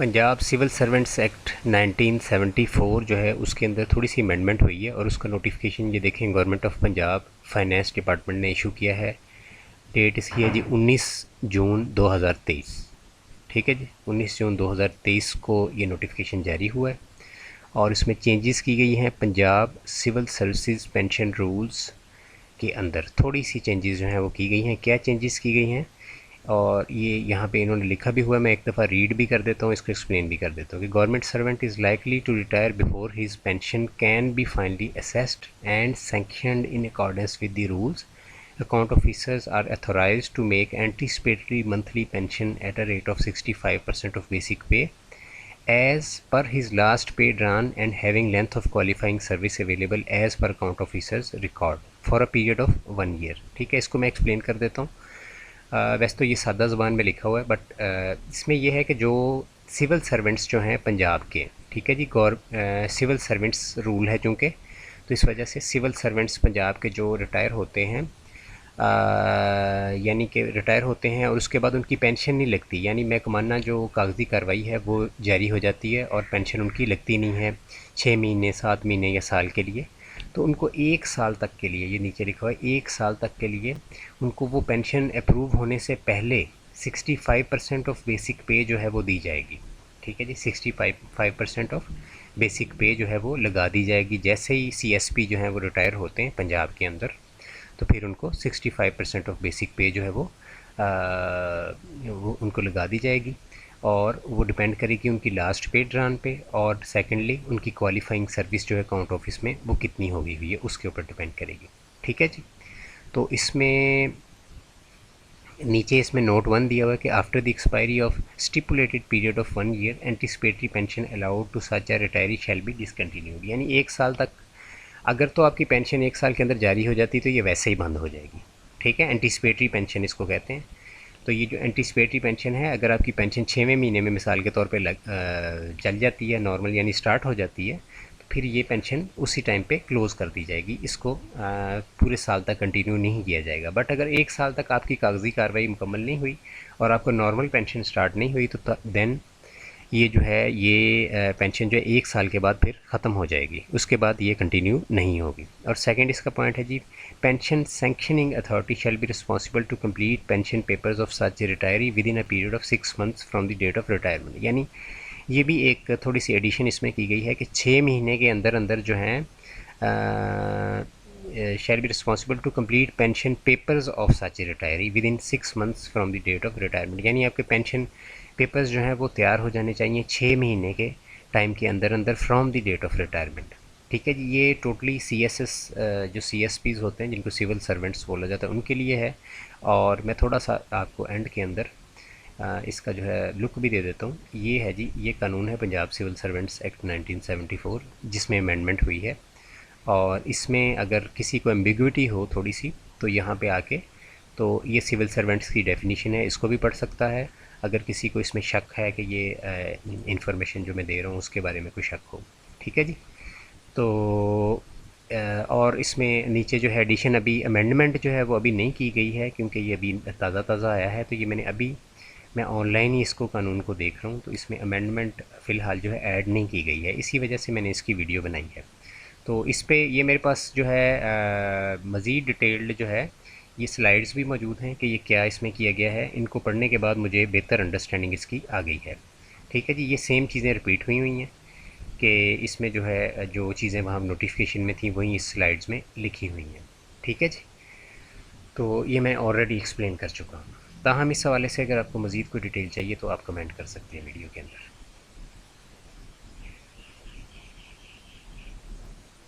Punjab civil servants act 1974 जो है उसके अंदर थोड़ी सी अमेंडमेंट हुई है और उसका नोटिफिकेशन ये देखें government of Punjab finance department ने इशू किया है। डेट इसकी है जी 19 जून 2023। ठीक है जी, 19 जून 2023 को ये नोटिफिकेशन जारी हुआ है और इसमें चेंजेस की गई हैं Punjab civil services pension rules के अंदर। थोड़ी सी चेंजेस जो हैं वो की गई हैं। क्या चेंजेस की गई हैं और ये यहाँ पे इन्होंने लिखा भी हुआ है, मैं एक दफ़ा रीड भी कर देता हूँ, इसको एक्सप्लेन भी कर देता हूँ कि government servant is likely to retire before his pension can be finally assessed and sanctioned in accordance with the rules. Account officers are authorized to make anticipatory monthly pension at a rate of 65% of basic pay as per his last paid run and having length of qualifying service available as per account officers record for a period of 1 year। ठीक है, इसको मैं explain कर देता हूँ। वैसे तो ये सादा ज़बान में लिखा हुआ है बट इसमें यह है कि जो सिविल सर्वेंट्स जो हैं पंजाब के, ठीक है जी, सिविल सर्वेंट्स रूल है चूँकि, तो इस वजह से सिविल सर्वेंट्स पंजाब के जो रिटायर होते हैं यानी कि रिटायर होते हैं और उसके बाद उनकी पेंशन नहीं लगती, यानी महकमाना जो कागज़ी कार्रवाई है वो जारी हो जाती है और पेंशन उनकी लगती नहीं है 6 महीने 7 महीने या साल के लिए। तो उनको 1 साल तक के लिए, ये नीचे लिखा हुआ है, 1 साल तक के लिए उनको वो पेंशन अप्रूव होने से पहले 65% ऑफ बेसिक पे जो है वो दी जाएगी। ठीक है जी, 65% ऑफ बेसिक पे जो है वो लगा दी जाएगी। जैसे ही CSP जो हैं वो रिटायर होते हैं पंजाब के अंदर तो फिर उनको 65% ऑफ बेसिक पे जो है वो उनको लगा दी जाएगी और वो डिपेंड करेगी उनकी लास्ट पेड रन पे और सेकेंडली उनकी क्वालिफाइंग सर्विस जो है अकाउंट ऑफिस में वो कितनी होगी हुई है उसके ऊपर डिपेंड करेगी। ठीक है जी, तो इसमें नीचे इसमें नोट 1 दिया हुआ है कि after the expiry of stipulated period of 1 year anticipatory pension allowed to such a retiree shall be discontinued. यानी 1 साल तक अगर तो आपकी पेंशन 1 साल के अंदर जारी हो जाती तो ये वैसे ही बंद हो जाएगी। ठीक है, एंटिसिपेटरी पेंशन इसको कहते हैं। तो ये जो एंटिसिपेटरी पेंशन है, अगर आपकी पेंशन 6वें महीने में मिसाल के तौर पे चल जाती है नॉर्मल यानी स्टार्ट हो जाती है, तो फिर ये पेंशन उसी टाइम पे क्लोज़ कर दी जाएगी। इसको पूरे साल तक कंटिन्यू नहीं किया जाएगा। बट अगर 1 साल तक आपकी कागज़ी कार्रवाई मुकम्मल नहीं हुई और आपको नॉर्मल पेंशन स्टार्ट नहीं हुई तो देन ये जो है ये पेंशन जो है 1 साल के बाद फिर ख़त्म हो जाएगी, उसके बाद ये कंटिन्यू नहीं होगी। और सेकंड इसका पॉइंट है जी, pension sanctioning authority shall be responsible to complete pension papers of such retiree within a period of 6 months from the date of retirement. यानी ये भी एक थोड़ी सी एडिशन इसमें की गई है कि 6 महीने के अंदर अंदर जो हैं shall be responsible to complete pension papers of such retiree within 6 months from the date of retirement. यानी आपके पेंशन पेपर्स जो हैं वो तैयार हो जाने चाहिए 6 महीने के टाइम के अंदर अंदर from the date of retirement. ठीक है जी, ये टोटली CSS जो CSPs होते हैं जिनको सिविल सर्वेंट्स बोला जाता है उनके लिए है। और मैं थोड़ा सा आपको एंड के अंदर इसका जो है लुक भी दे देता हूँ। ये है जी, ये कानून है पंजाब सिविल सर्वेंट्स एक्ट 1974 जिसमें अमेंडमेंट हुई है और इसमें अगर किसी को एम्बिग्विटी हो थोड़ी सी तो यहाँ पे आके तो ये सिविल सर्वेंट्स की डेफिनेशन है, इसको भी पढ़ सकता है अगर किसी को इसमें शक है कि ये इंफॉर्मेशन जो मैं दे रहा हूँ उसके बारे में कोई शक हो। ठीक है जी, तो और इसमें नीचे जो है एडिशन अभी अमेंडमेंट जो है वो अभी नहीं की गई है क्योंकि ये अभी ताज़ा ताज़ा आया है। तो ये मैं ऑनलाइन ही इसको कानून को देख रहा हूँ तो इसमें अमेंडमेंट फ़िलहाल जो है ऐड नहीं की गई है, इसी वजह से मैंने इसकी वीडियो बनाई है। तो इस पर ये मेरे पास जो है मज़ीद डिटेल्ड जो है ये स्लाइड्स भी मौजूद हैं कि ये क्या इसमें किया गया है। इनको पढ़ने के बाद मुझे बेहतर अंडरस्टैंडिंग इसकी आ गई है। ठीक है जी, ये सेम चीज़ें रिपीट हुई हैं कि इसमें जो है जो चीज़ें वहाँ नोटिफिकेशन में थी वही इस स्लाइड्स में लिखी हुई हैं। ठीक है जी, तो ये मैं ऑलरेडी एक्सप्लेन कर चुका हूँ। ताहम इस हवाले से अगर आपको मज़ीद कोई डिटेल चाहिए तो आप कमेंट कर सकते हैं वीडियो के अंदर।